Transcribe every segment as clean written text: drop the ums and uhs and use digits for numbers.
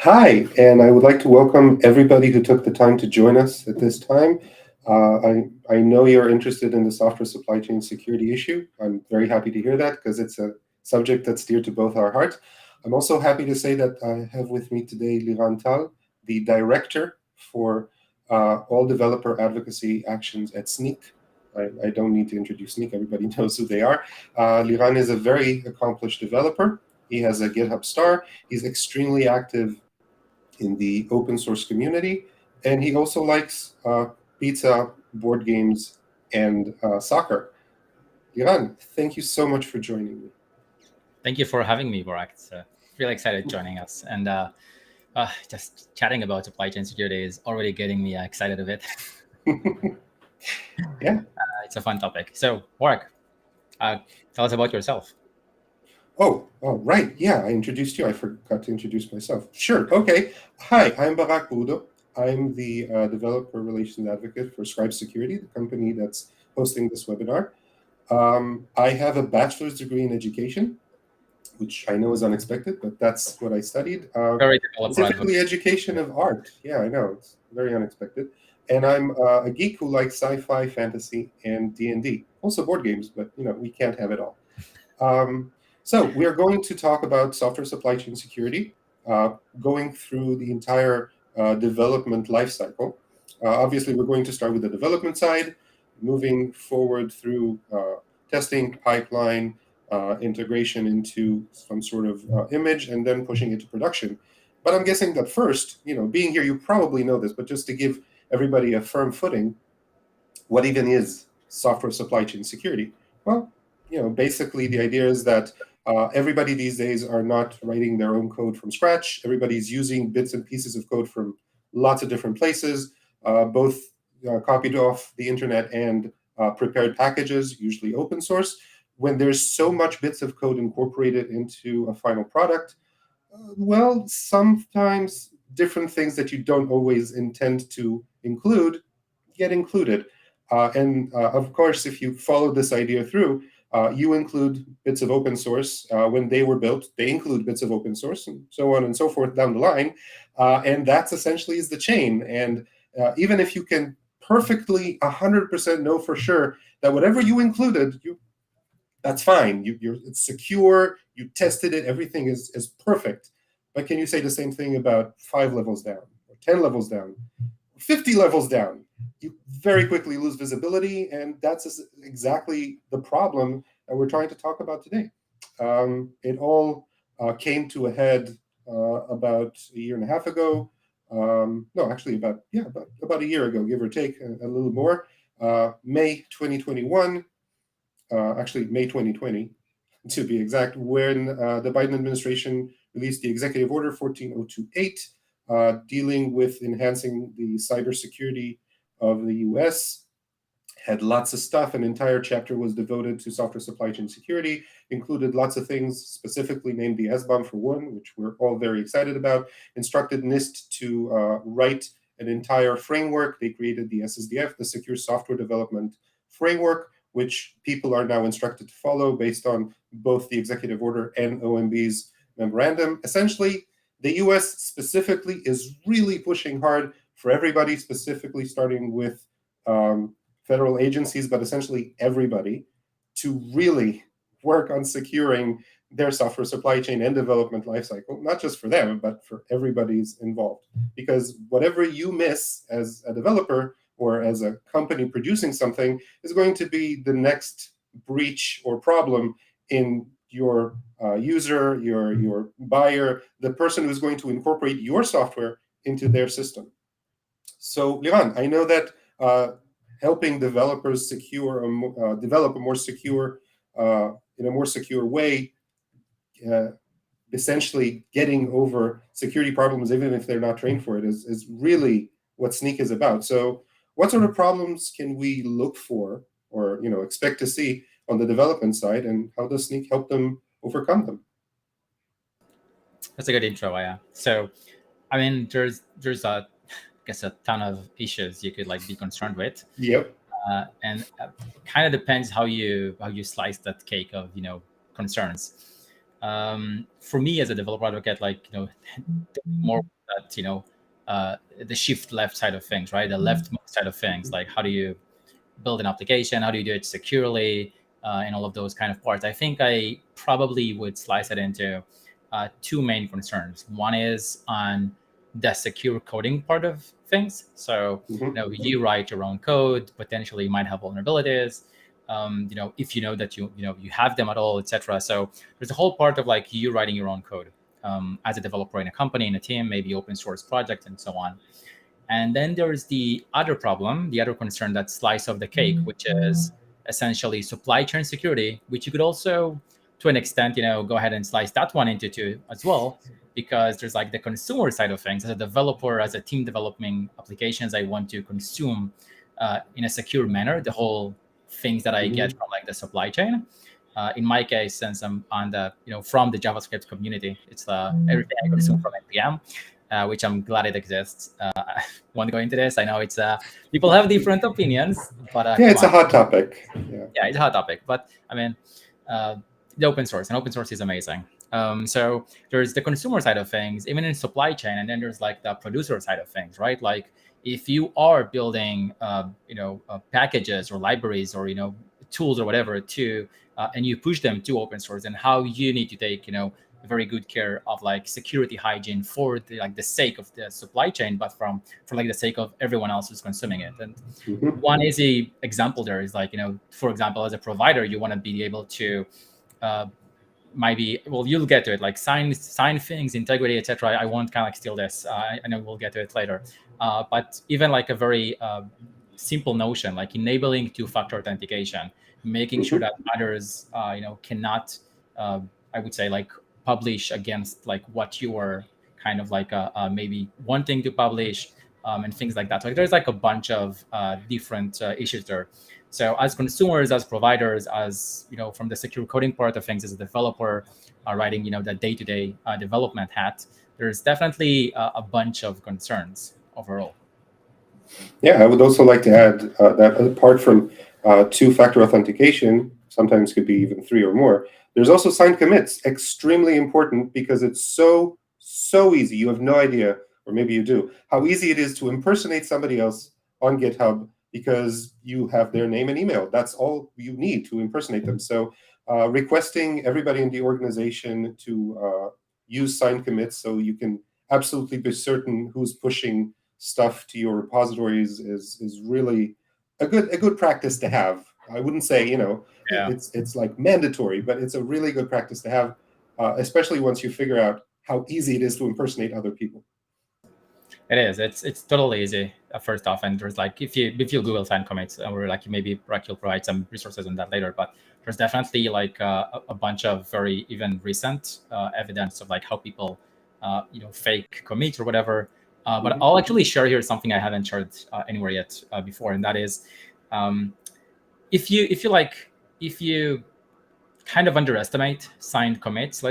Hi, and I would like to welcome everybody who took the time to join us at this time. I know you're interested in the software supply chain security issue. I'm very happy to hear that because it's a subject that's dear to both our hearts. I'm also happy to say that I have with me today Liran the director for all developer advocacy actions at Sneak. I don't need to introduce Sneak, everybody knows who they are. Liran is a very accomplished developer. He has a GitHub star. He's extremely active in the open source community, and he also likes pizza, board games, and soccer. Liran, thank you so much for joining me. Thank you for having me, Barak. It's really excited joining us. And just chatting about supply chain security is already getting me excited a bit. Yeah. It's a fun topic. So, Barak, uh, tell us about yourself. Oh, right. Yeah, I introduced you. I forgot to introduce myself. Sure. Okay. Hi, I'm Barak Budo. I'm the developer relations advocate for Scribe Security, the company that's hosting this webinar. I have a bachelor's degree in education, which I know is unexpected, but that's what I studied. Very developer Specifically, advocate. education of art. Yeah, I know it's very unexpected. And I'm a geek who likes sci-fi, fantasy, and D&D. Also board games, but we can't have it all. So we are going to talk about software supply chain security, going through the entire development lifecycle. Obviously, we're going to start with the development side, moving forward through testing, pipeline, integration into some sort of image, and then pushing it to production. But I'm guessing that first, being here, you probably know this, but just to give everybody a firm footing, what even is software supply chain security? Well, basically the idea is that everybody these days are not writing their own code from scratch. Everybody's using bits and pieces of code from lots of different places, both copied off the internet and prepared packages, usually open source. When there's so much bits of code incorporated into a final product, well, sometimes different things that you don't always intend to include get included. And of course, if you follow this idea through, you include bits of open source. When they were built, they include bits of open source and so on and so forth down the line. And that's essentially is the chain. And even if you can perfectly 100% know for sure that whatever you included, that's fine. It's secure. You tested it. Everything is perfect. But can you say the same thing about 5 levels down, or 10 levels down, 50 levels down? You very quickly lose visibility, and that's exactly the problem that we're trying to talk about today. It all came to a head about a year and a half ago. No, actually, about a year ago, give or take, a little more. May 2021, actually May 2020, to be exact, when the Biden administration released the Executive Order 14028, dealing with enhancing the cybersecurity of the US. Had lots of stuff. An entire chapter was devoted to software supply chain security, included lots of things, specifically named the SBOM for one, which we're all very excited about, instructed NIST to write an entire framework. They created the SSDF, the Secure Software Development Framework, which people are now instructed to follow based on both the executive order and OMB's memorandum. Essentially, the US specifically is really pushing hard for everybody, specifically starting with federal agencies, but essentially everybody, to really work on securing their software supply chain and development lifecycle, not just for them, but for everybody's involved. Because whatever you miss as a developer or as a company producing something is going to be the next breach or problem in your user, your buyer, the person who's going to incorporate your software into their system. So, Liran, I know that helping developers develop a more secure, in a more secure way, uh, essentially getting over security problems, even if they're not trained for it, is really what Sneak is about. So, what sort of problems can we look for, or expect to see on the development side, and how does Sneak help them overcome them? That's a good intro, yeah. So, I mean, there's a, I guess, a ton of issues you could like be concerned with, Yep. and kind of depends how you slice that cake of concerns. For me as a developer advocate, like more that the shift left side of things, right? The left side of things, like how do you build an application, how do you do it securely, and all of those kind of parts. I think I probably would slice it into two main concerns. One is on the secure coding part of things. So Hmm. you write your own code, potentially you might have vulnerabilities. If you know that you have them at all, etc. So there's a whole part of like you writing your own code as a developer in a company, in a team, maybe open source project, and so on. And then there's the other problem, the other concern, that slice of the cake, which is essentially supply chain security, which you could also, to an extent, go ahead and slice that one into two as well, because there's like the consumer side of things. As a developer, as a team developing applications, I want to consume in a secure manner the whole things that I get Hmm. from like the supply chain. In my case, since I'm on the from the JavaScript community, it's everything I consume from npm, which I'm glad it exists. I won't go into this. I know it's people have different opinions, but Yeah, come it's a on, hot topic. Yeah. yeah, it's a hot topic. But I mean, uh, the open source, and open source is amazing. So there's the consumer side of things, even in supply chain, and then there's like the producer side of things, right? Like if you are building, packages or libraries or tools or whatever to, and you push them to open source, and how you need to take very good care of like security hygiene for the sake of the supply chain, but for like the sake of everyone else who's consuming it. And Hmm. one easy example there is like for example, as a provider, you want to be able to uh, maybe, well, you'll get to it, like sign things, integrity, etc. I won't kind of like steal this. I know we'll get to it later. But even like a very simple notion, like enabling two-factor authentication, making sure Hmm. that others cannot, uh, I would say, like publish against like what you are kind of like maybe wanting to publish, and things like that. So there's like a bunch of different issues there. So as consumers, as providers, as from the secure coding part of things, as a developer writing the day-to-day development hat, there's definitely a bunch of concerns overall. Yeah, I would also like to add that apart from two-factor authentication, sometimes could be even three or more, there's also signed commits, extremely important because it's so easy. You have no idea, or maybe you do, how easy it is to impersonate somebody else on GitHub because you have their name and email. That's all you need to impersonate them. So requesting everybody in the organization to use signed commits so you can absolutely be certain who's pushing stuff to your repositories is really a good practice to have. I wouldn't say Yeah. it's like mandatory, but it's a really good practice to have, especially once you figure out how easy it is to impersonate other people. It is. It's totally easy. First off, and there's like if you Google sign commits, or like maybe Brack will provide some resources on that later. But there's definitely like a bunch of very even recent evidence of like how people fake commit or whatever. But Hmm. I'll actually share here something I haven't shared anywhere yet before, and that is, um, if you kind of underestimate signed commits,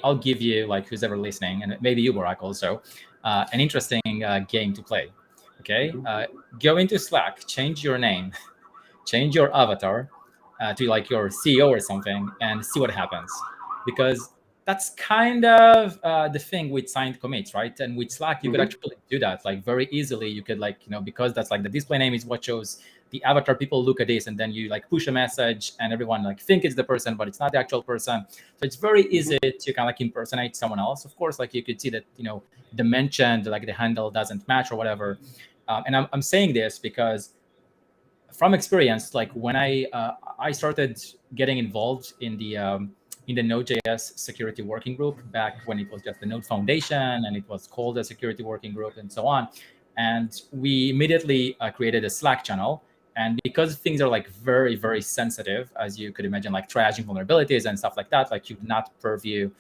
I'll give you, like, who's ever listening, and maybe you, Barak, also, an interesting game to play. Okay, Hmm. go into Slack, change your name, change your avatar to like your CEO or something, and see what happens. Because that's kind of the thing with signed commits, right? And with Slack, you could Hmm. actually do that like very easily. You could, like, because that's like the display name is what shows the avatar. People look at this, and then you like push a message, and everyone like think it's the person, but it's not the actual person. So it's very Hmm. easy to kind of like impersonate someone else. Of course, like you could see that the mentioned, like the handle doesn't match or whatever. And I'm saying this because from experience, like when I started getting involved in the Node.js security working group back when it was just the Node Foundation and it was called a security working group and so on, and we immediately created a Slack channel. And because things are like very very sensitive, as you could imagine, like triaging vulnerabilities and stuff like that, like you do not purview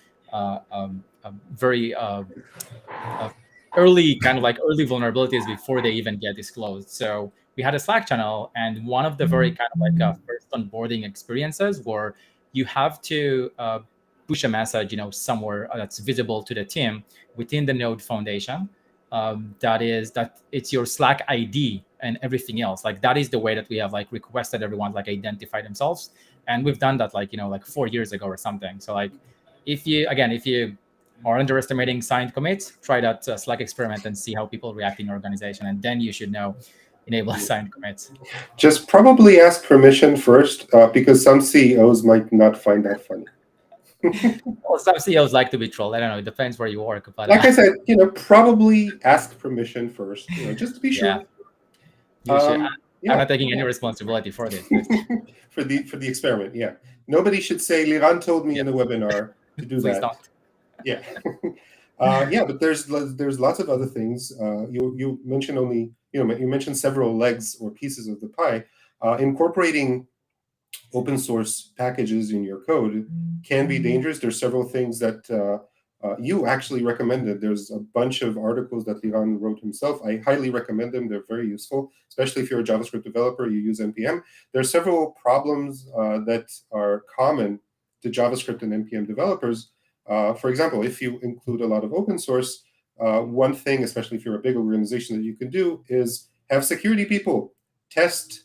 very uh, early kind of like early vulnerabilities before they even get disclosed. So we had a Slack channel, and one of the very kind of like first onboarding experiences where you have to push a message, somewhere that's visible to the team within the Node Foundation. That it's your Slack ID and everything else. Like that is the way that we have like requested everyone like identify themselves, and we've done that like like 4 years ago or something. So like if you are underestimating signed commits, try that Slack experiment and see how people react in your organization, and then you should know enable signed commits. Just probably ask permission first, because some CEOs might not find that funny. Well, some CEOs like to be trolled. I don't know. It depends where you work, but Like I said, probably ask permission first, just to be yeah, sure. you should. I'm Yeah. not taking any responsibility for this. for the experiment, yeah. Nobody should say Liran told me in a webinar to do Please that. don't. Yeah. Yeah, but there's lots of other things. You mentioned only you mentioned several legs or pieces of the pie. Incorporating open source packages in your code can be dangerous. There's several things that you actually recommended. There's a bunch of articles that Liran wrote himself. I highly recommend them. They're very useful, especially if you're a JavaScript developer, you use NPM. There are several problems that are common to JavaScript and NPM developers. For example, if you include a lot of open source, one thing, especially if you're a big organization, that you can do is have security people test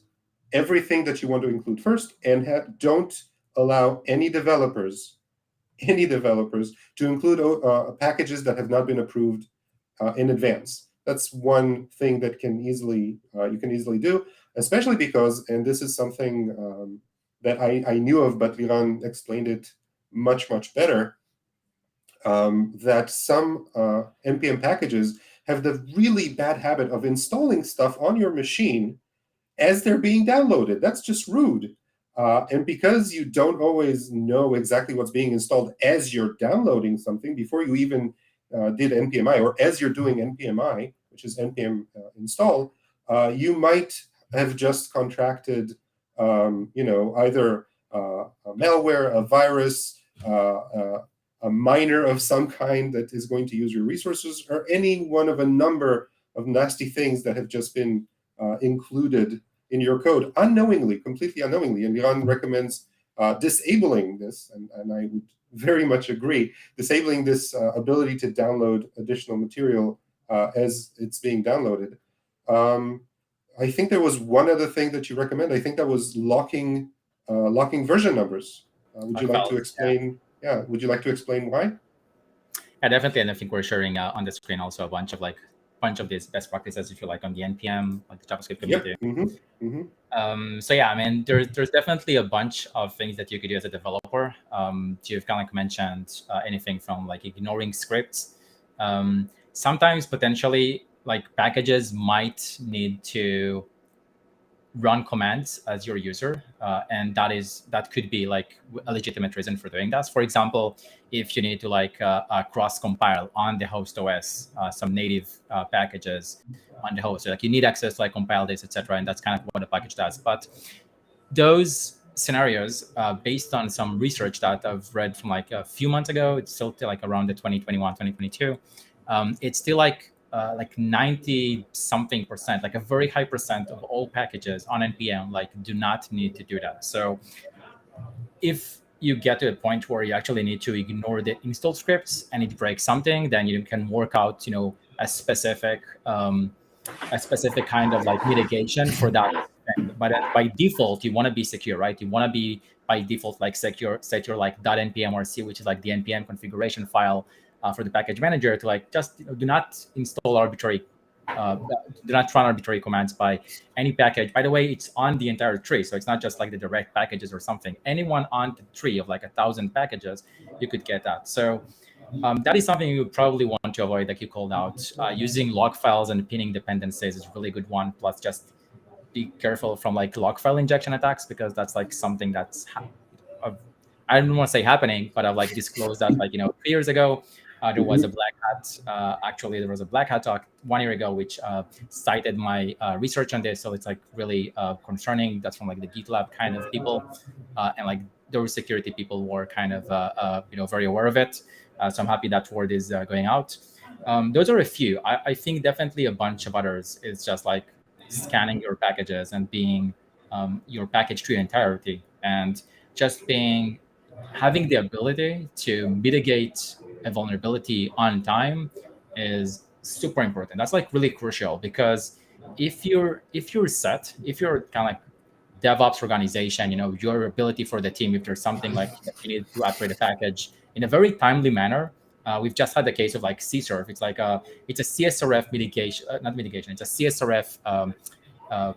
everything that you want to include first, and don't allow any developers to include packages that have not been approved in advance. That's one thing that you can easily do, especially because, and this is something that I knew of, but Liran explained it much better, that some NPM packages have the really bad habit of installing stuff on your machine as they're being downloaded. That's just rude. And because you don't always know exactly what's being installed as you're downloading something, before you even did NPMI, or as you're doing NPMI, which is NPM install, you might have just contracted, either a malware, a virus, a miner of some kind that is going to use your resources, or any one of a number of nasty things that have just been included in your code unknowingly, completely unknowingly. And Liran recommends disabling this, and I would very much agree, disabling this ability to download additional material as it's being downloaded. I think there was one other thing that you recommend. I think that was locking version numbers. Would you like to explain? Yeah. Would you like to explain why? Yeah, definitely. And I think we're sharing on the screen also a bunch of these best practices, if you like, on the NPM, like the JavaScript community. Yep. Mm-hmm. Mm-hmm. So yeah, I mean, there's definitely a bunch of things that you could do as a developer. You've kind of like mentioned anything from like ignoring scripts. Sometimes potentially like packages might need to run commands as your user, and that could be like a legitimate reason for doing that. For example, if you need to like cross compile on the host OS some native packages on the host, so like you need access to like compile this, etc., and that's kind of what the package does. But those scenarios, based on some research that I've read from like a few months ago, it's still like around the 2021 2022, it's still like 90 something percent, like a very high percent of all packages on NPM like do not need to do that. So if you get to a point where you actually need to ignore the install scripts and it breaks something, then you can work out a specific kind of like mitigation for that. But by default, you want to be secure, right? You want to be by default like secure, set your like .npmrc, which is like the npm configuration file for the package manager, to like just do not install arbitrary, do not run arbitrary commands by any package. By the way, it's on the entire tree, so it's not just like the direct packages or something. Anyone on the tree of like 1,000 packages, you could get that. So that is something you probably want to avoid, like you called out. Using log files and pinning dependencies is a really good one. Plus, just be careful from like log file injection attacks, because that's like something that's I don't want to say happening, but I've like disclosed that like 3 years ago. There was a black hat. Actually, there was a black hat talk 1 year ago, which cited my research on this. So it's like really concerning. That's from like the GitLab kind of people, and like those security people were kind of very aware of it. So I'm happy that word is going out. Those are a few. I think definitely a bunch of others is just like scanning your packages and being your package tree entirety, and just having the ability to mitigate a vulnerability on time is super important. That's like really crucial, because if you're kind of like DevOps organization, your ability for the team, if there's something like that you need to upgrade a package in a very timely manner. We've just had the case of like CSRF. It's like it's a CSRF mitigation, not mitigation. It's a CSRF uh,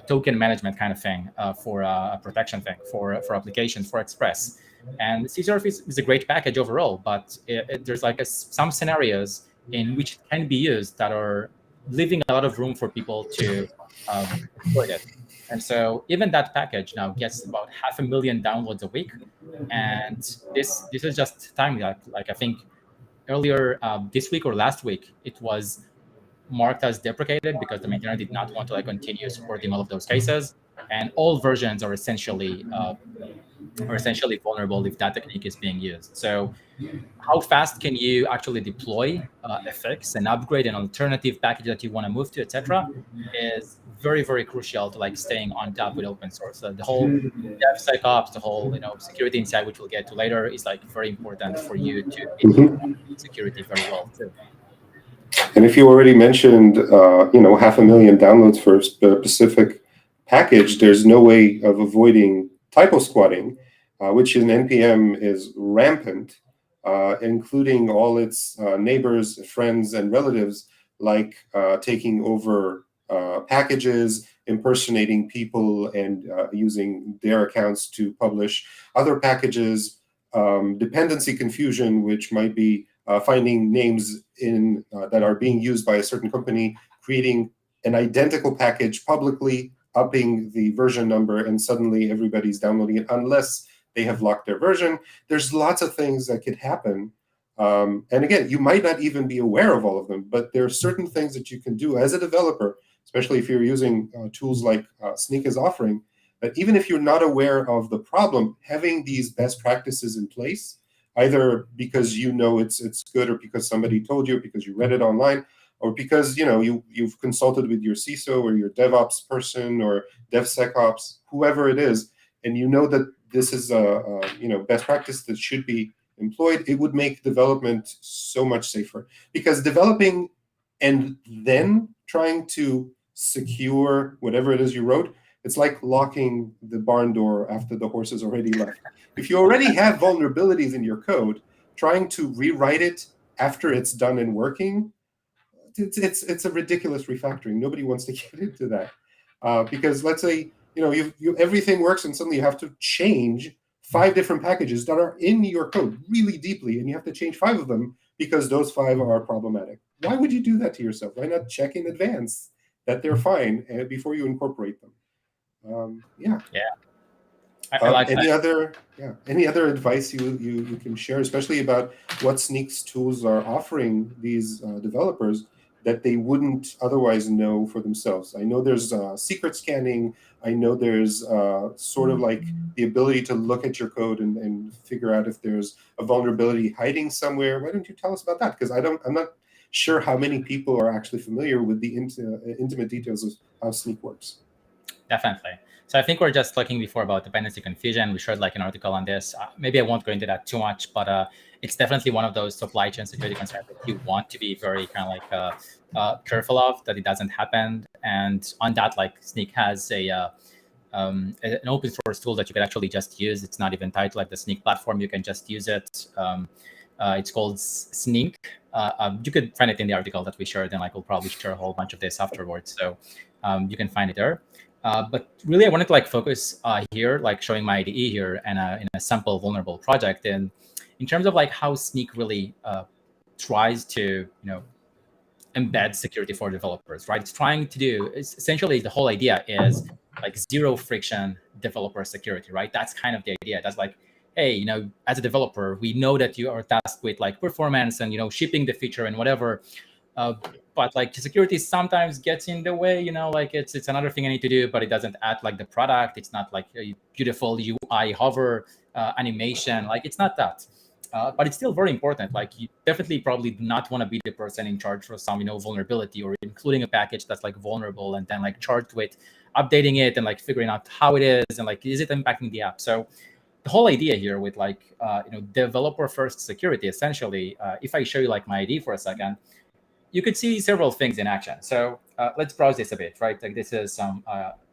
token management kind of thing for a protection thing for applications for Express. And CSRF is a great package overall, but there's like some scenarios in which it can be used that are leaving a lot of room for people to exploit it. And so even that package now gets about 500,000 downloads a week. And this is just timely. Like I think earlier this week or last week, it was marked as deprecated because the maintainer did not want to like continue supporting all of those cases. And all versions are essentially vulnerable if that technique is being used. So how fast can you actually deploy a fix and upgrade an alternative package that you want to move to, etc., is very, very crucial to like staying on top with open source. So the whole DevSecOps, the whole security insight, which we'll get to later, is like very important for you to security very well too. And if you already mentioned, 500,000 downloads for a specific package, there's no way of avoiding typo squatting, which in NPM is rampant, including all its neighbors, friends, and relatives, like taking over packages, impersonating people, and using their accounts to publish other packages, dependency confusion, which might be finding names in that are being used by a certain company, creating an identical package publicly, upping the version number, and suddenly everybody's downloading it unless they have locked their version. There's lots of things that could happen. And again, you might not even be aware of all of them, but there are certain things that you can do as a developer, especially if you're using tools like Snyk is offering, that even if you're not aware of the problem, having these best practices in place, either because it's good, or because somebody told you, because you read it online, or because you've consulted with your CISO or your DevOps person or DevSecOps, whoever it is, and you know that this is a best practice that should be employed, it would make development so much safer. Because developing and then trying to secure whatever it is you wrote, it's like locking the barn door after the horse has already left. If you already have vulnerabilities in your code, trying to rewrite it after it's done and working, it's a ridiculous refactoring. Nobody wants to get into that because let's say everything works and suddenly you have to change 5 different packages that are in your code really deeply, and you have to change 5 of them because those 5 are problematic. Why would you do that to yourself? Why not check in advance that they're fine before you incorporate them? I like any other advice you can share, especially about what Snyk's tools are offering these developers that they wouldn't otherwise know for themselves? I know there's secret scanning. I know there's sort of like the ability to look at your code and figure out if there's a vulnerability hiding somewhere. Why don't you tell us about that? Because I'm not sure how many people are actually familiar with the intimate details of how Snyk works. Definitely. So I think we're just talking before about dependency confusion. We shared like an article on this. Maybe I won't go into that too much, but it's definitely one of those supply chain security concerns that you want to be very kind of like careful of, that it doesn't happen. And on that, like Snyk has an open source tool that you can actually just use. It's not even tied to like the Snyk platform. You can just use it. It's called Snyk. You could find it in the article that we shared, and like we'll probably share a whole bunch of this afterwards. So you can find it there. But really, I wanted to like focus here, like showing my IDE here and in a sample vulnerable project. And in terms of like how Snyk really tries to embed security for developers, right? It's trying to do essentially the whole idea is like zero friction developer security, right? That's kind of the idea. That's like, hey, as a developer, we know that you are tasked with like performance and shipping the feature and whatever. But like security sometimes gets in the way, like it's another thing I need to do, but it doesn't add like the product. It's not like a beautiful UI hover animation. Like it's not that, but it's still very important. Like you definitely probably do not want to be the person in charge for some, vulnerability or including a package that's like vulnerable and then like charged with updating it and like figuring out how it is and like, is it impacting the app? So the whole idea here with like, developer first security, essentially, if I show you like my ID for a second, you could see several things in action. So let's browse this a bit, right? Like this is some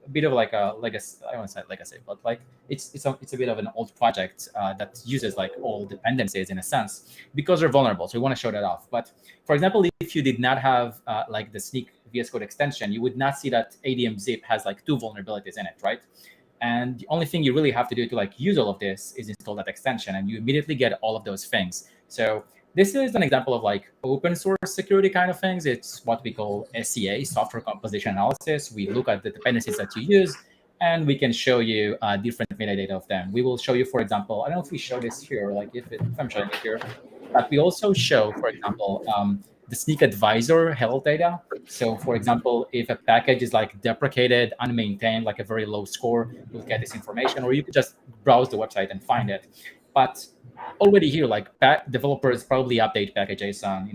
a bit of like a legacy. I don't want to say legacy, but like it's a bit of an old project that uses like all dependencies in a sense because they're vulnerable. So we want to show that off. But for example, if you did not have like the Sneak VS Code extension, you would not see that ADM zip has like two vulnerabilities in it, right? And the only thing you really have to do to like use all of this is install that extension, and you immediately get all of those things. So this is an example of like open source security kind of things. It's what we call SEA, software composition analysis. We look at the dependencies that you use, and we can show you different metadata of them. We will show you, for example, I don't know if we show this here, like if I'm showing it here, but we also show, for example, the Sneak Advisor health data. So, for example, if a package is like deprecated, unmaintained, like a very low score, you'll get this information, or you could just browse the website and find it. But already here, like developers probably update package.json,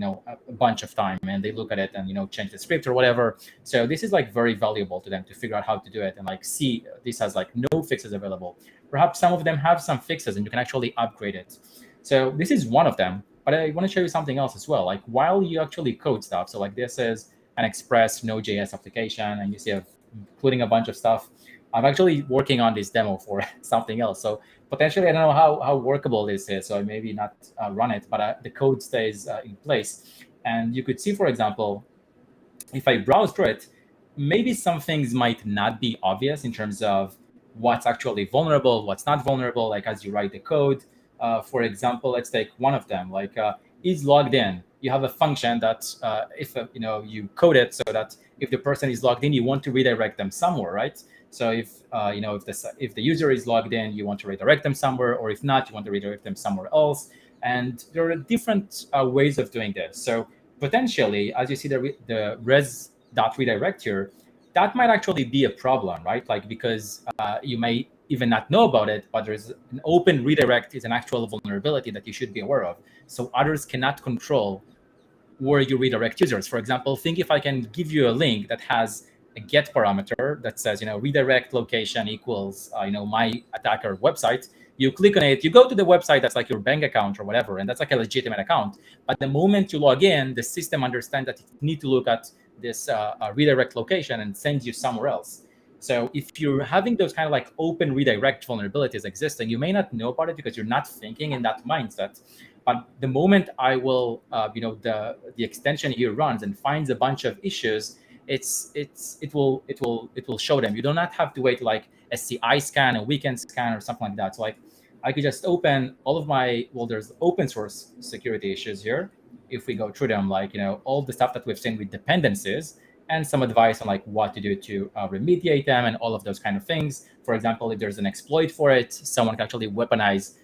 a bunch of time, and they look at it and change the script or whatever. So this is like very valuable to them to figure out how to do it and like see this has like no fixes available. Perhaps some of them have some fixes, and you can actually upgrade it. So this is one of them. But I want to show you something else as well. Like while you actually code stuff, so like this is an Express Node.js application, and you see I'm including a bunch of stuff. I'm actually working on this demo for something else. So potentially, I don't know how workable this is, so I maybe not run it, but the code stays in place. And you could see, for example, if I browse through it, maybe some things might not be obvious in terms of what's actually vulnerable, what's not vulnerable, like as you write the code. For example, let's take one of them, like is logged in. You have a function that if you code it so that if the person is logged in, you want to redirect them somewhere, right? So if if the user is logged in, you want to redirect them somewhere, or if not, you want to redirect them somewhere else. And there are different ways of doing this. So potentially, as you see the res.redirect here, that might actually be a problem, right? Like because you may even not know about it, but there's an open redirect is an actual vulnerability that you should be aware of. So others cannot control where you redirect users. For example, think if I can give you a link that has a get parameter that says, redirect location equals, my attacker website. You click on it, you go to the website that's like your bank account or whatever, and that's like a legitimate account. But the moment you log in, the system understands that you need to look at this redirect location and sends you somewhere else. So if you're having those kind of like open redirect vulnerabilities existing, you may not know about it because you're not thinking in that mindset. But the moment I will, the extension here runs and finds a bunch of issues, it will show them. You do not have to wait like a CI scan, a weekend scan, or something like that. So like I could just open all of my there's open source security issues here. If we go through them, like all the stuff that we've seen with dependencies, and some advice on like what to do to remediate them and all of those kind of things. For example, if there's an exploit for it, someone can actually weaponize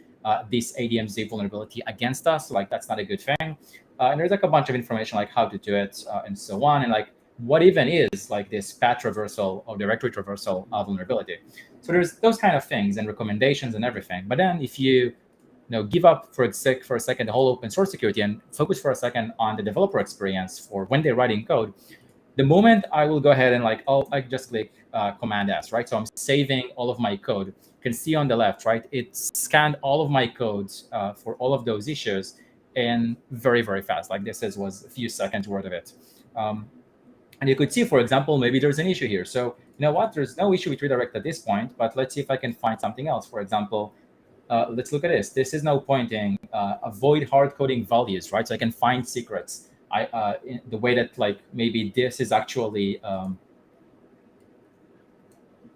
this ADMZ vulnerability against us. Like that's not a good thing. And there's like a bunch of information like how to do it and so on. And like what even is like this path traversal or directory traversal vulnerability. So there's those kind of things and recommendations and everything. But then if you give up for a second the whole open source security and focus for a second on the developer experience for when they're writing code, the moment I will go ahead and I just click Command S, right? So I'm saving all of my code. You can see on the left, right? It scanned all of my codes for all of those issues and very, very fast. Like this was a few seconds worth of it. And you could see, for example, maybe there's an issue here. So you know what? There's no issue with redirect at this point, but let's see if I can find something else. For example, let's look at this. This is now pointing avoid hard coding values, right? So I can find secrets. In the way that like maybe this is actually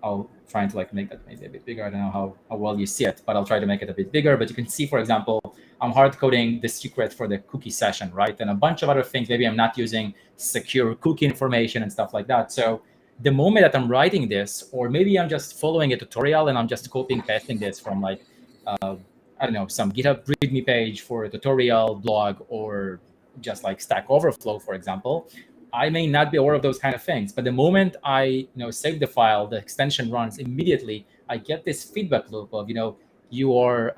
I'll try to like make that maybe a bit bigger. I don't know how well you see it, but I'll try to make it a bit bigger. But you can see, for example, I'm hard coding the secret for the cookie session, right? And a bunch of other things. Maybe I'm not using secure cookie information and stuff like that. So the moment that I'm writing this, or maybe I'm just following a tutorial and I'm just copying pasting this from like I don't know, some GitHub README page for a tutorial blog, or just like Stack Overflow, for example, I may not be aware of those kind of things. But the moment I save the file, the extension runs immediately. I get this feedback loop of you are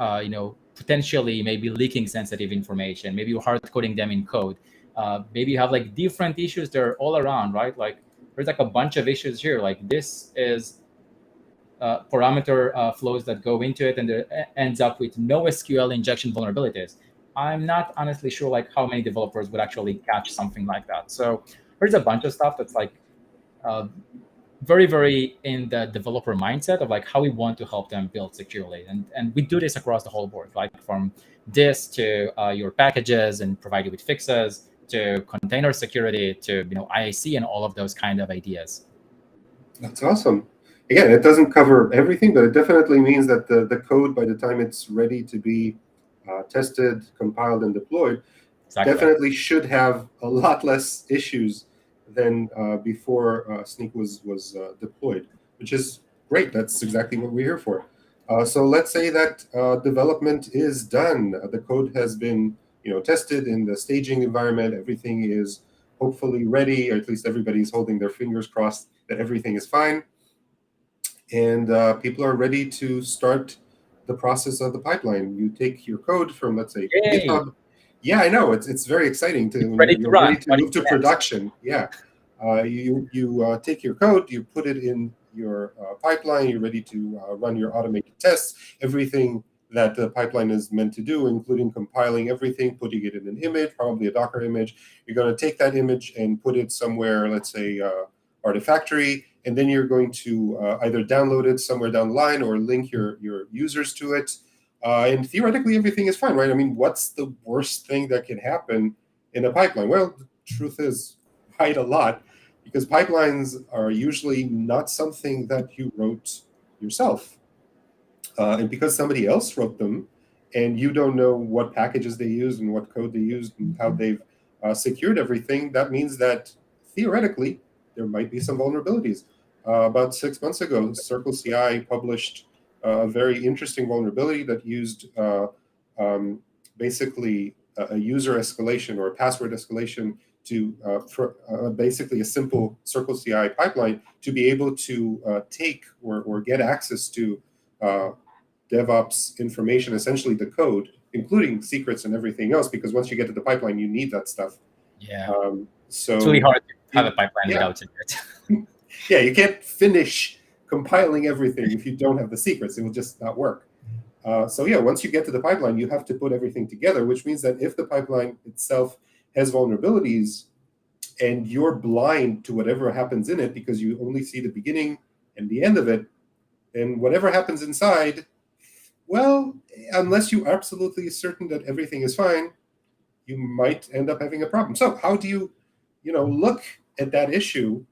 potentially maybe leaking sensitive information. Maybe you're hard coding them in code. Maybe you have like different issues that are all around, right? Like there's like a bunch of issues here. Like this is parameter flows that go into it, and it ends up with no SQL injection vulnerabilities. I'm not honestly sure like how many developers would actually catch something like that. So there's a bunch of stuff that's like very, very in the developer mindset of like how we want to help them build securely, and we do this across the whole board, like from this to your packages and provide you with fixes, to container security, to IAC and all of those kind of ideas. That's awesome. Again, it doesn't cover everything, but it definitely means that the code, by the time it's ready to be tested, compiled, and deployed, Exactly. definitely should have a lot less issues than before Sneak was deployed, which is great. That's exactly what we're here for. So let's say that development is done. The code has been tested in the staging environment. Everything is hopefully ready, or at least everybody's holding their fingers crossed that everything is fine, and people are ready to start the process of the pipeline. You take your code from, let's say, Yay! GitHub. Yeah, I know it's very exciting to It's when ready to you're run. ready to What move is to next? production. Yeah, you take your code, you put it in your pipeline. You're ready to run your automated tests. Everything that the pipeline is meant to do, including compiling everything, putting it in an image, probably a Docker image. You're going to take that image and put it somewhere, let's say Artifactory, and then you're going to either download it somewhere down the line or link your users to it. And theoretically, everything is fine, right? I mean, what's the worst thing that can happen in a pipeline? Well, the truth is quite a lot, because pipelines are usually not something that you wrote yourself. And because somebody else wrote them, and you don't know what packages they used and what code they used and how they've secured everything, that means that theoretically there might be some vulnerabilities. About 6 months ago, Circle CI published a very interesting vulnerability that used um, basically a user escalation or a password escalation to for basically a simple Circle CI pipeline to be able to take or get access to uh, DevOps information, essentially the code, including secrets and everything else, because once you get to the pipeline, you need that stuff. Yeah, it's really So, hard to have a pipeline yeah, without secrets. yeah, you can't finish compiling everything if you don't have the secrets. It will just not work. So yeah, once you get to the pipeline, you have to put everything together, which means that if the pipeline itself has vulnerabilities and you're blind to whatever happens in it because you only see the beginning and the end of it, then whatever happens inside, well, unless you're absolutely certain that everything is fine, you might end up having a problem. So how do you look at that issue?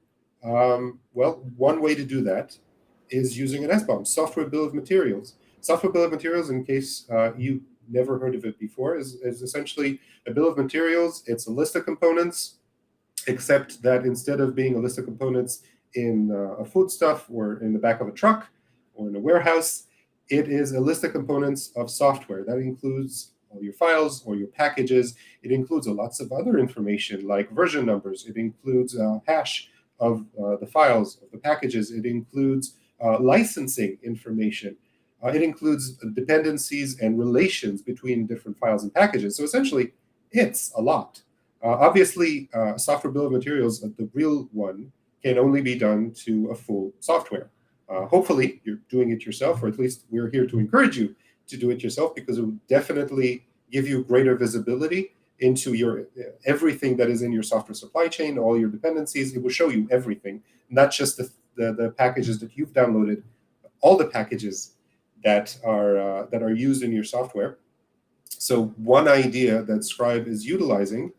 Well, one way to do that is using an SBOM, software bill of materials. Software bill of materials, in case you never heard of it before, is essentially a bill of materials. It's a list of components, except that instead of being a list of components in a foodstuff or in the back of a truck or in a warehouse, it is a list of components of software. That includes all your files or your packages. It includes lots of other information like version numbers. It includes a hash of the files, of the packages. It includes licensing information. It includes dependencies and relations between different files and packages. So essentially, it's a lot. Obviously, software bill of materials, the real one, can only be done to a full software. Hopefully, you're doing it yourself, or at least we're here to encourage you to do it yourself, because it will definitely give you greater visibility into your everything that is in your software supply chain, all your dependencies. It will show you everything, not just the packages that you've downloaded, all the packages that are used in your software. So one idea that Scribe is utilizing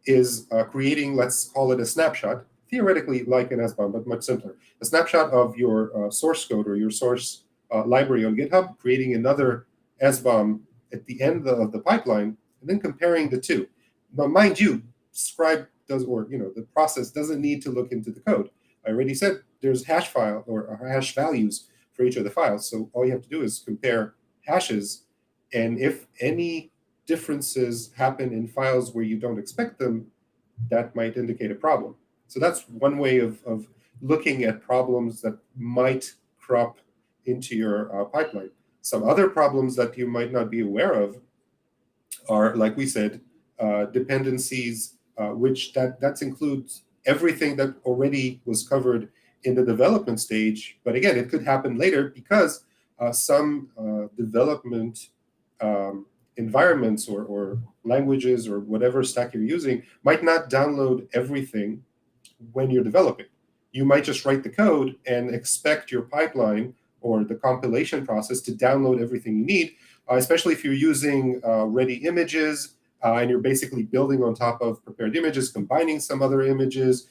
is creating, let's call it a snapshot, theoretically like an SBOM, but much simpler. A snapshot of your source code or your source library on GitHub, creating another SBOM at the end of the pipeline, and then comparing the two. Now, mind you, Scribe does, or the process doesn't need to look into the code. I already said there's hash file or hash values for each of the files. So all you have to do is compare hashes, and if any differences happen in files where you don't expect them, that might indicate a problem. So that's one way of looking at problems that might crop into your pipeline. Some other problems that you might not be aware of are, like we said, dependencies, which that includes everything that already was covered in the development stage. But again, it could happen later because some development environments or languages or whatever stack you're using might not download everything when you're developing. you might just write the code and expect your pipeline or the compilation process to download everything you need, especially if you're using ready images and you're basically building on top of prepared images, combining some other images,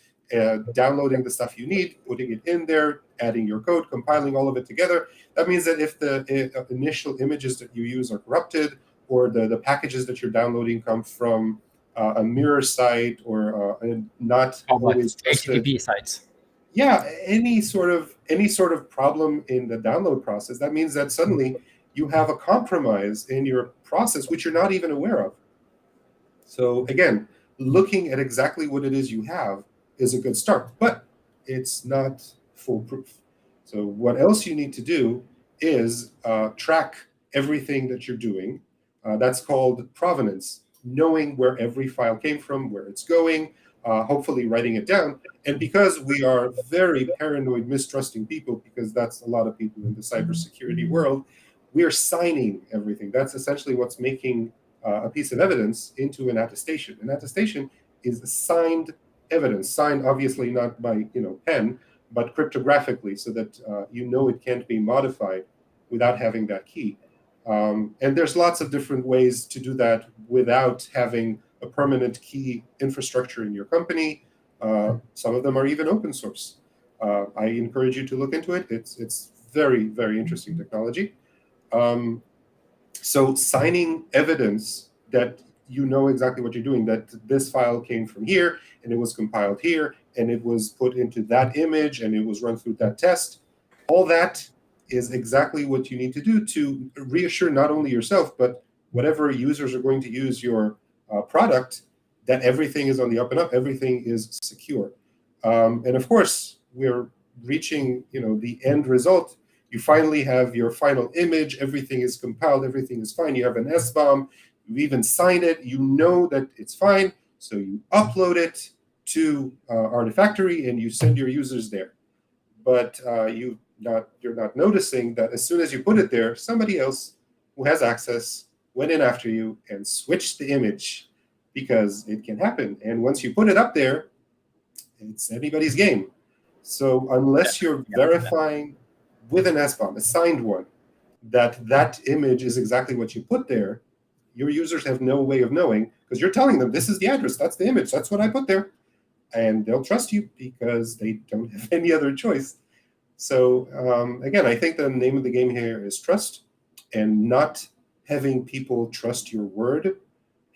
downloading the stuff you need, putting it in there, adding your code, compiling all of it together. That means that if the initial images that you use are corrupted, or the packages that you're downloading come from a mirror site or not always trusted, HTTP sites. yeah, any sort of problem in the download process, that means that suddenly you have a compromise in your process which you're not even aware of. So again, looking at exactly what it is you have is a good start, but it's not foolproof. So what else you need to do is track everything that you're doing. That's called provenance, knowing where every file came from, where it's going, hopefully writing it down. And because we are very paranoid, mistrusting people, because that's a lot of people in the cybersecurity world, we are signing everything. That's essentially what's making a piece of evidence into an attestation. An attestation is signed evidence, signed obviously not by pen, but cryptographically, so that it can't be modified without having that key. And there's lots of different ways to do that without having a permanent key infrastructure in your company. Some of them are even open source. I encourage you to look into it. It's very, very interesting technology. So signing evidence that you know exactly what you're doing, that this file came from here, and it was compiled here, and it was put into that image, and it was run through that test, all that is exactly what you need to do to reassure not only yourself, but whatever users are going to use your product, that everything is on the up and up, everything is secure. And of course, we're reaching the end result. You finally have your final image, everything is compiled, everything is fine. You have an SBOM, you even signed it, you know that it's fine, so you upload it to Artifactory and you send your users there. But you're not noticing that as soon as you put it there, somebody else who has access went in after you and switched the image, because it can happen. And once you put it up there, it's anybody's game. So unless you're verifying with an SBOM, a signed one, that image is exactly what you put there, your users have no way of knowing, because you're telling them this is the address, that's the image, that's what I put there. And they'll trust you because they don't have any other choice. So again, I think the name of the game here is trust, and not having people trust your word,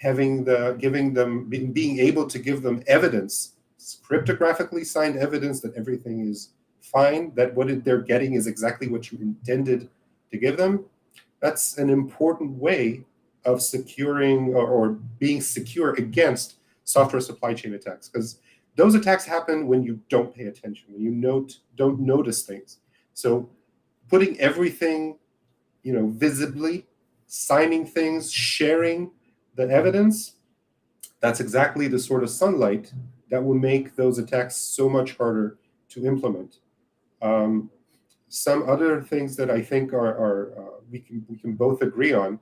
being able to give them evidence, cryptographically signed evidence that everything is fine, that what they're getting is exactly what you intended to give them. That's an important way of securing or being secure against software supply chain attacks, because those attacks happen when you don't pay attention, when you don't notice things. So putting everything, visibly, signing things, sharing the evidence, that's exactly the sort of sunlight that will make those attacks so much harder to implement. Some other things that I think we can both agree on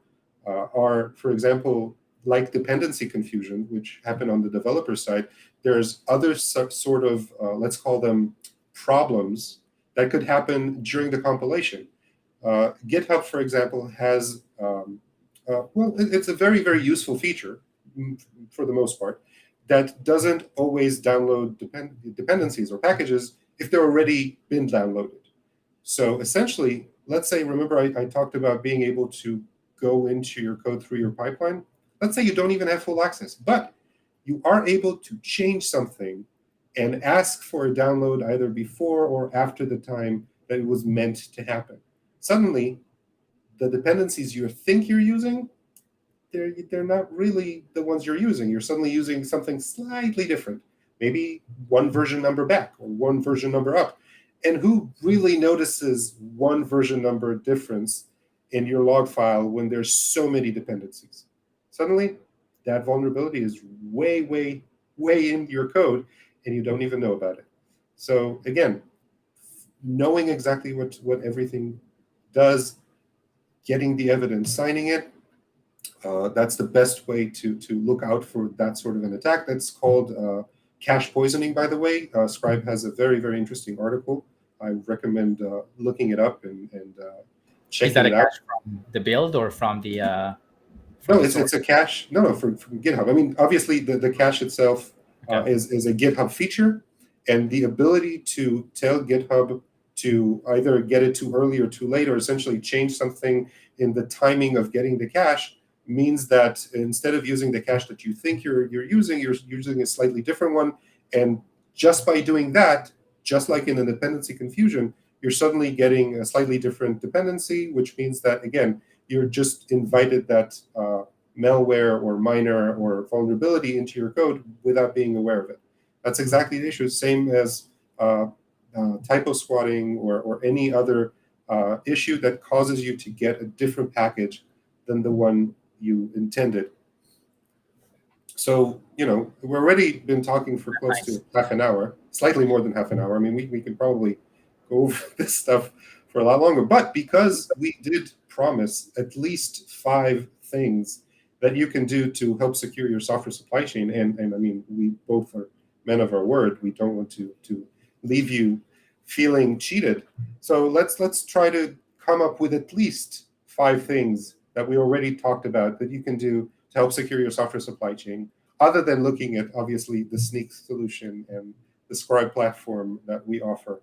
are, for example, like dependency confusion, which happen on the developer side. There's other sort of, let's call them problems, that could happen during the compilation. GitHub, for example, has, it's a very, very useful feature for the most part, that doesn't always download dependencies or packages if they're already been downloaded. So essentially, let's say, remember I talked about being able to go into your code through your pipeline. Let's say you don't even have full access, but you are able to change something and ask for a download either before or after the time that it was meant to happen. Suddenly, the dependencies you think you're using, they're not really the ones you're using. You're suddenly using something slightly different, maybe one version number back or one version number up. And who really notices one version number difference in your log file when there's so many dependencies? Suddenly, that vulnerability is way, way, way in your code, and you don't even know about it. So again, knowing exactly what everything does, getting the evidence, signing it, that's the best way to look out for that sort of an attack. That's called cache poisoning, by the way. Scribe has a very, very interesting article. I recommend looking it up and Is that checking a it out. cache from the build or from the No, source? it's a cache. No, from GitHub. I mean, obviously, the cache itself Okay. is a GitHub feature, and the ability to tell GitHub to either get it too early or too late, or essentially change something in the timing of getting the cache, means that instead of using the cache that you think you're using, you're using a slightly different one. And just by doing that, just like in a dependency confusion, you're suddenly getting a slightly different dependency, which means that, again, you're just invited that malware or minor or vulnerability into your code without being aware of it. That's exactly the issue. Same as typo squatting or any other issue that causes you to get a different package than the one you intended. So, we've already been talking for close Nice. to half an hour, slightly more than half an hour. I mean, we can probably go over this stuff for a lot longer. But because we did promise at least 5 things that you can do to help secure your software supply chain, and I mean, we both are men of our word. We don't want to leave you feeling cheated. So let's try to come up with at least 5 things that we already talked about that you can do to help secure your software supply chain, other than looking at, obviously, the Sneak solution and the Scribe platform that we offer.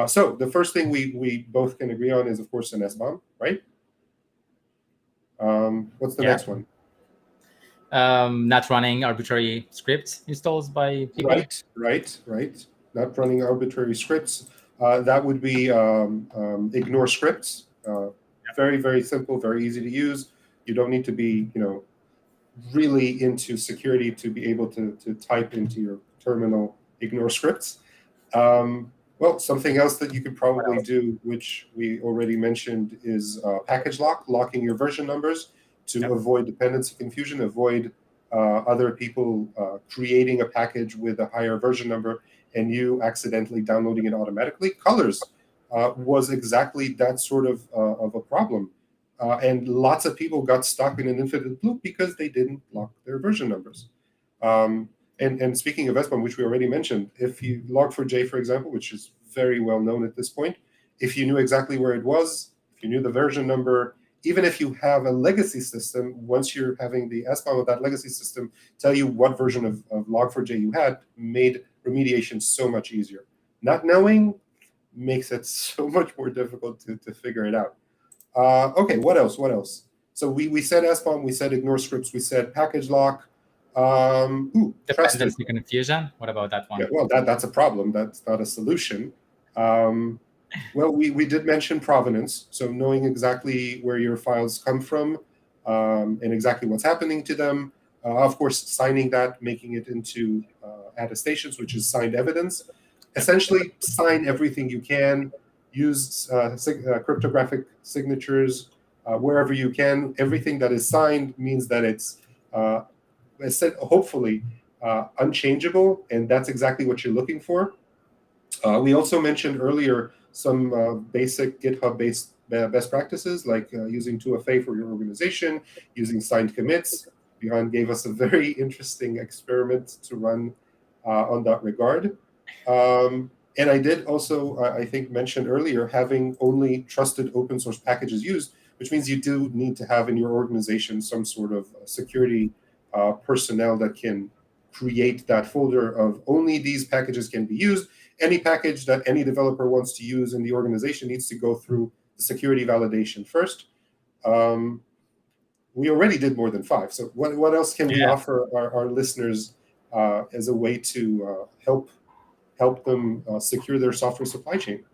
So the first thing we both can agree on is, of course, an SBOM, right? What's the next one? Not running arbitrary scripts installs by people. Right. Not running arbitrary scripts. That would be ignore scripts. Very, very simple, very easy to use. You don't need to be, really into security to be able to type into your terminal ignore scripts. Well, something else that you could probably do, which we already mentioned, is package locking your version numbers to avoid dependency confusion, avoid other people creating a package with a higher version number and you accidentally downloading it automatically. Colors was exactly that sort of a problem. And lots of people got stuck in an infinite loop because they didn't lock their version numbers. And speaking of SBOM, which we already mentioned, if you log4j, for example, which is very well known at this point, if you knew exactly where it was, if you knew the version number, even if you have a legacy system, once you're having the SBOM of that legacy system tell you what version of log4j you had, made remediation so much easier. Not knowing makes it so much more difficult to figure it out. Okay, what else? So we said SBOM, we said ignore scripts, we said package lock. Dependency confusion. What about that one? Yeah, well, that's a problem. That's not a solution. Well, we did mention provenance, so knowing exactly where your files come from and exactly what's happening to them. Of course, signing that, making it into attestations, which is signed evidence. Essentially, sign everything you can. Use cryptographic signatures wherever you can. Everything that is signed means that it's hopefully unchangeable, and that's exactly what you're looking for. We also mentioned earlier some basic GitHub-based best practices, like using 2FA for your organization, using signed commits. Liran gave us a very interesting experiment to run on that regard. And I did also, I think, mention earlier, having only trusted open source packages used, which means you do need to have in your organization some sort of security personnel that can create that folder of only these packages can be used. Any package that any developer wants to use in the organization needs to go through the security validation first. We already did more than 5. So what else can we offer our listeners as a way to help them secure their software supply chain?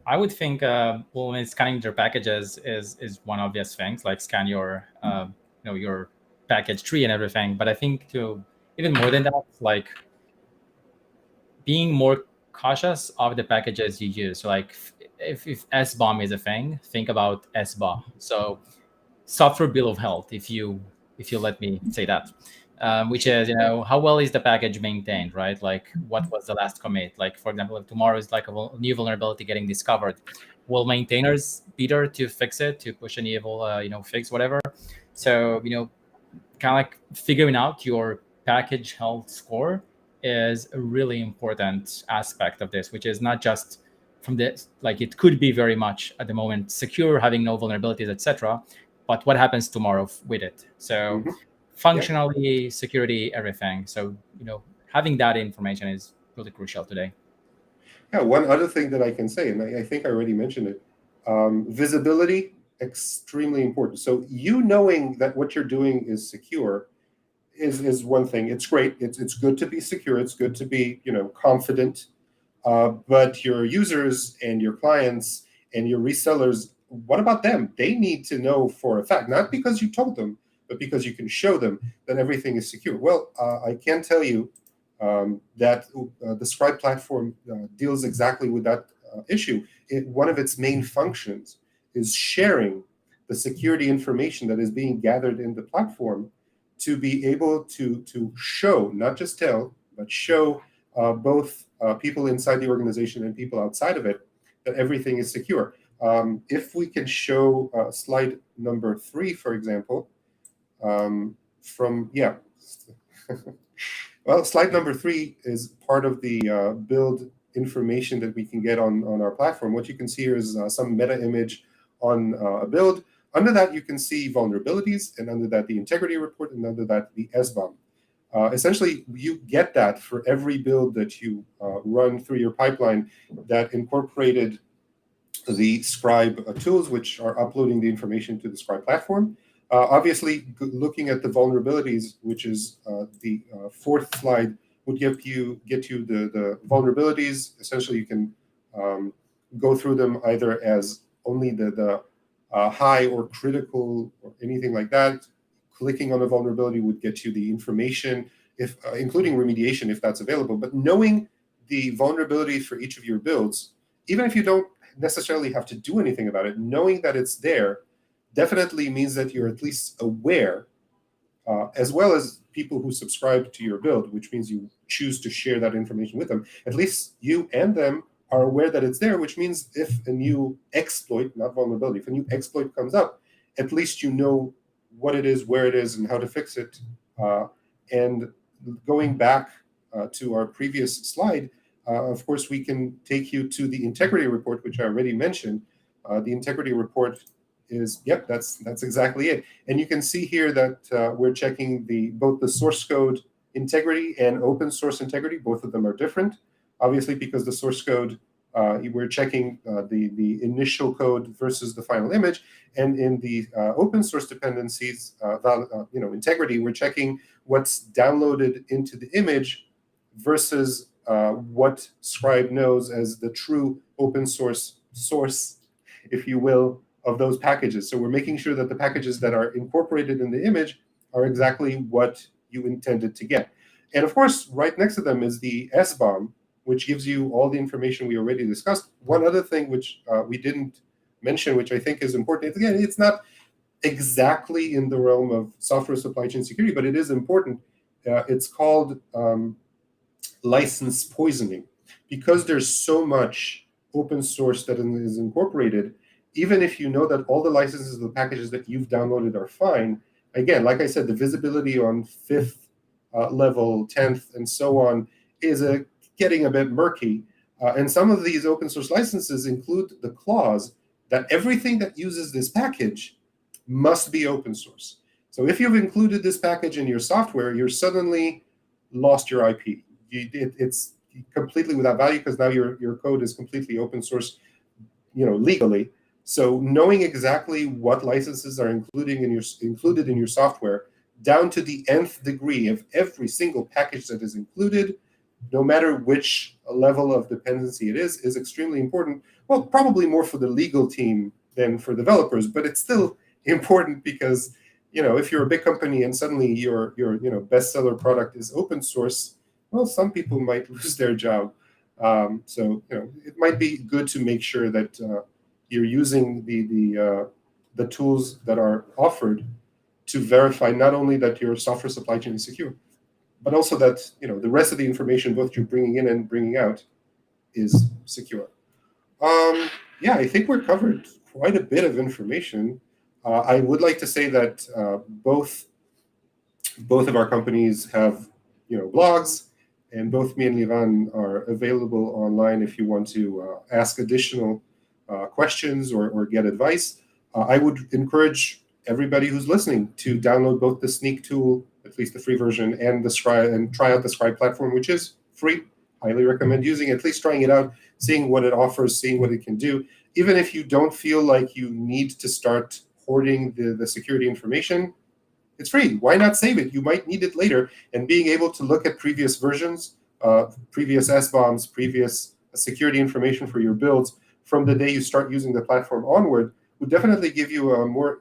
I would think, well, when scanning their packages is one obvious thing, like scan your your package tree and everything. But I think to even more than that, like being more cautious of the packages you use. So like if SBOM is a thing, think about SBOM. So software bill of health, if you let me say that, which is how well is the package maintained, right? Like what was the last commit? Like for example, if tomorrow is like a new vulnerability getting discovered, will maintainers be there to fix it, to push an evil fix, whatever? So kind of like figuring out your package health score is a really important aspect of this, which is not just from the, like, it could be very much at the moment secure, having no vulnerabilities, etc., but what happens tomorrow with it. So Mhm. functionally, security, everything. So, having that information is really crucial today. Yeah, one other thing that I can say, and I think I already mentioned it, visibility, extremely important. So you knowing that what you're doing is secure is one thing. It's great. It's good to be secure. It's good to be confident. But your users and your clients and your resellers, what about them? They need to know for a fact, not because you told them, but because you can show them that everything is secure. Well, I can tell you that the Scribe platform deals exactly with that issue. One of its main functions is sharing the security information that is being gathered in the platform to be able to show, not just tell, but show both people inside the organization and people outside of it that everything is secure. If we can show slide number 3, for example, from yeah. Well, slide number 3 is part of the build information that we can get on our platform. What you can see here is some meta image on a build. Under that, you can see vulnerabilities, and under that, the integrity report, and under that, the SBOM. Essentially, you get that for every build that you run through your pipeline that incorporated the Scribe tools, which are uploading the information to the Scribe platform. Obviously, looking at the vulnerabilities, which is the 4th slide, would get you the vulnerabilities. Essentially, you can go through them either as only the high or critical or anything like that. Clicking on a vulnerability would get you the information, if including remediation if that's available. But knowing the vulnerabilities for each of your builds, even if you don't necessarily have to do anything about it, knowing that it's there definitely means that you're at least aware, as well as people who subscribe to your build, which means you choose to share that information with them. At least you and them are aware that it's there, which means if a new exploit, not vulnerability, if a new exploit comes up, at least you know what it is, where it is, and how to fix it. And going back to our previous slide, of course, we can take you to the integrity report, which I already mentioned. The integrity report is, yep, that's exactly it. And you can see here that we're checking both the source code integrity and open source integrity. Both of them are different, obviously, because the source code, we're checking the initial code versus the final image. And in the open source dependencies, integrity, we're checking what's downloaded into the image versus what Scribe knows as the true open source, if you will, of those packages. So we're making sure that the packages that are incorporated in the image are exactly what you intended to get. And of course, right next to them is the SBOM, which gives you all the information we already discussed. One other thing which we didn't mention, which I think is important, again, it's not exactly in the realm of software supply chain security, but it is important. It's called license poisoning. Because there's so much open source that is incorporated, even if you know that all the licenses of the packages that you've downloaded are fine, again, like I said, the visibility on 5th level, 10th, and so on is getting a bit murky. And some of these open source licenses include the clause that everything that uses this package must be open source. So if you've included this package in your software, you're suddenly lost your IP. It's completely without value because now your code is completely open source, legally. So knowing exactly what licenses are included in your software, down to the nth degree of every single package that is included, no matter which level of dependency it is extremely important. Well, probably more for the legal team than for developers, but it's still important because if you're a big company and suddenly your bestseller product is open source, well, some people might lose their job. So it might be good to make sure that you're using the tools that are offered to verify not only that your software supply chain is secure, but also that the rest of the information, both you're bringing in and bringing out, is secure. Yeah, I think we're covered quite a bit of information. I would like to say that both of our companies have blogs. and both me and Liran are available online if you want to ask additional questions or get advice. I would encourage everybody who's listening to download both the Sneak tool, at least the free version, and the Scribe, and try out the Scribe platform, which is free. Highly recommend using it, at least trying it out, seeing what it offers, seeing what it can do. Even if you don't feel like you need to start hoarding the security information, it's free. Why not save it? You might need it later. And being able to look at previous versions, previous SBOMs, previous security information for your builds from the day you start using the platform onward would definitely give you a more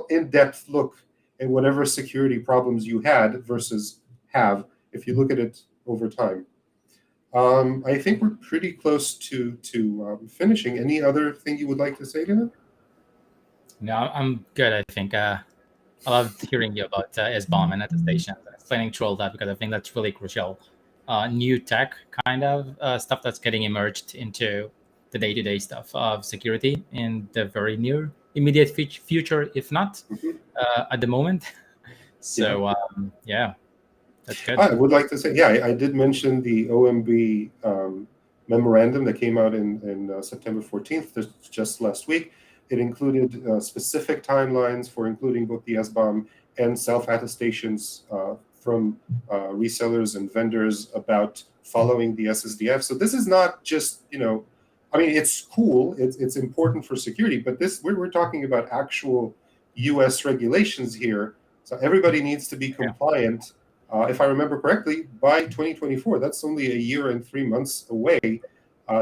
in-depth look at whatever security problems you had versus have if you look at it over time. I think we're pretty close to finishing. Any other thing you would like to say, Dina? No, I'm good. I think I loved hearing you about SBOM and attestations and explaining through all that, because I think that's really crucial. New tech kind of stuff that's getting emerged into the day-to-day stuff of security in the very near immediate future, if not at the moment. So yeah, that's good. I would like to say, yeah, I did mention the OMB memorandum that came out in September 14th, just last week. It included specific timelines for including both the SBOM and self-attestations from resellers and vendors about following the SSDF. So this is not just, I mean, it's cool, it's important for security, but we're talking about actual US regulations here. So everybody needs to be compliant. If I remember correctly, by 2024, that's only a year and 3 months away.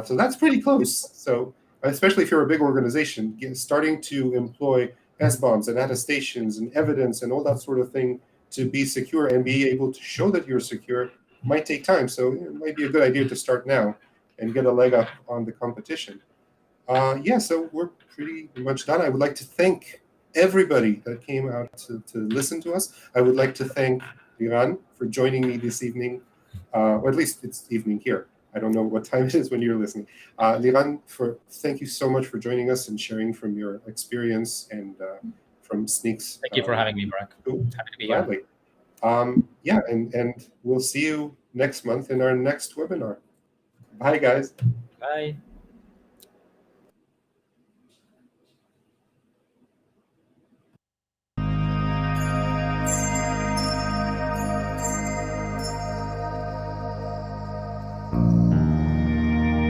So that's pretty close. So especially if you're a big organization, starting to employ SBOMs and attestations and evidence and all that sort of thing to be secure and be able to show that you're secure might take time. So it might be a good idea to start now and get a leg up on the competition. So we're pretty much done. I would like to thank everybody that came out to listen to us. I would like to thank Liran for joining me this evening, or at least it's evening here. I don't know what time it is when you're listening. Liran, thank you so much for joining us and sharing from your experience and from Sneak's. Thank you for having me, Barak. Happy to be gladly. here. And we'll see you next month in our next webinar. Bye, guys. Bye.